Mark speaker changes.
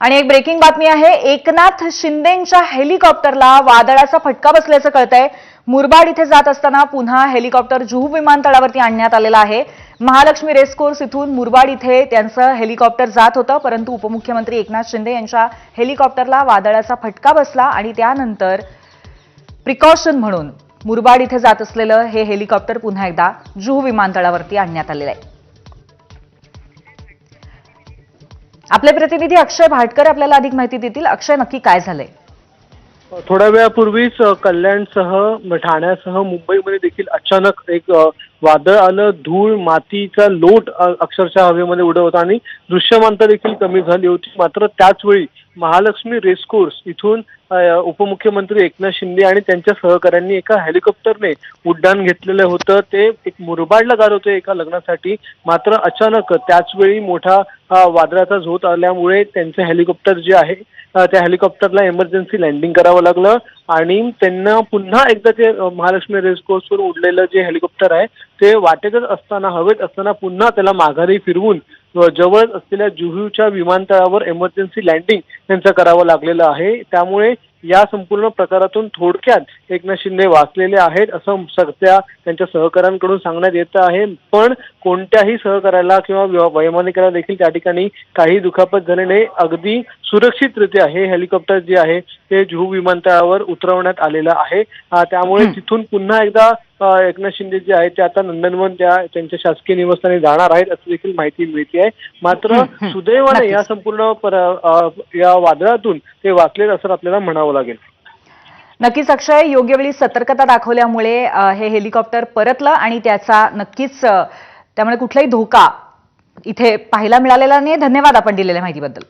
Speaker 1: आणि एक ब्रेकिंग बातमी आहे। एकनाथ शिंदेंच्या हेलिकॉप्टरला वादळाचा फटका बसल्याचं कळतंय। मुरबाड इथे जात असताना पुन्हा हेलिकॉप्टर जुहू विमानतळावरती आणण्यात आलेला आहे। महालक्ष्मी रेसकोर्स इथून मुरबाड इथे त्यांचं हेलिकॉप्टर जात होतं, परंतु उपमुख्यमंत्री एकनाथ शिंदे यांच्या हेलिकॉप्टरला वादळाचा फटका बसला आणि त्यानंतर प्रिकॉशन म्हणून मुरबाड इथे जात असलेलं हे हेलिकॉप्टर पुन्हा एकदा जुहू विमानतळावरती आणण्यात आलेलं आहे। आपले प्रतिनिधी अक्षय भाटकर आपल्याला अधिक माहिती देतील। अक्षय, नक्की काय झालंय?
Speaker 2: थोड्या वेळापूर्वीच कल्याणसह ठाण्यासह मुंबईमध्ये देखील अचानक एक वादळ आलं। धूळ मातीचा लोट अक्षरशः हवेमध्ये उडत होता आणि दृश्यमानता देखील कमी झाली होती। मात्र त्याचवेळी महालक्ष्मी रेसकोर्स इथून उपमुख्यमंत्री एकनाथ शिंदे आणि त्यांच्या सहकाऱ्यांनी एका हेलिकॉप्टरने उड्डाण घेतलेलं होतं। ते एक मुरबाडला जात होते एका लग्नासाठी। मात्र अचानक त्याचवेळी मोठा वादळाचा झोत आल्यामुळे त्यांचे हेलिकॉप्टर जे आहे त्या हेलिकॉप्टरला इमर्जन्सी लँडिंग करावं लागलं आणि त्यांना पुन्हा एकदा ते महालक्ष्मी रेसकोर्सवर उडलेलं जे हेलिकॉप्टर आहे ते वाटेतच असताना हवेत असताना पुन्हा त्याला माघारी फिरवून जवळ असलेल्या जुहूच्या विमानतळावर इमर्जन्सी लँडिंग त्यांचं करावं लागलेलं आहे। त्यामुळे या संपूर्ण प्रकारातून थोडक्यात एकनाथ शिंदे वाचलेले आहेत असं सध्या त्यांच्या सहकाऱ्यांकडून सांगण्यात येत आहे। पण कोणत्याही सहकार्याला किंवा वैमानिकाला देखील त्या ठिकाणी काही दुखापत झाली नाही। अगदी सुरक्षितरित्या हे हेलिकॉप्टर जे आहे ते जुहू विमानतळावर उतरवण्यात आलेलं आहे। त्यामुळे तिथून पुन्हा एकदा एकनाथ शिंदे जे आहेत ते आता नंदनवन त्यांच्या शासकीय निवासस्थानी जाणार आहेत असं देखील माहिती मिळते आहे। मात्र सुदैवाने या संपूर्ण या वादळातून ते वाचलेत असं आपल्याला म्हणावं लागेल।
Speaker 1: नक्कीच अक्षय, योग्य वेळी सतर्कता दाखवल्यामुळे हे हेलिकॉप्टर परतलं आणि त्याचा नक्कीच त्यामुळे कुठलाही धोका इथे पाहायला मिळालेला नाही। धन्यवाद आपण दिलेल्या माहितीबद्दल।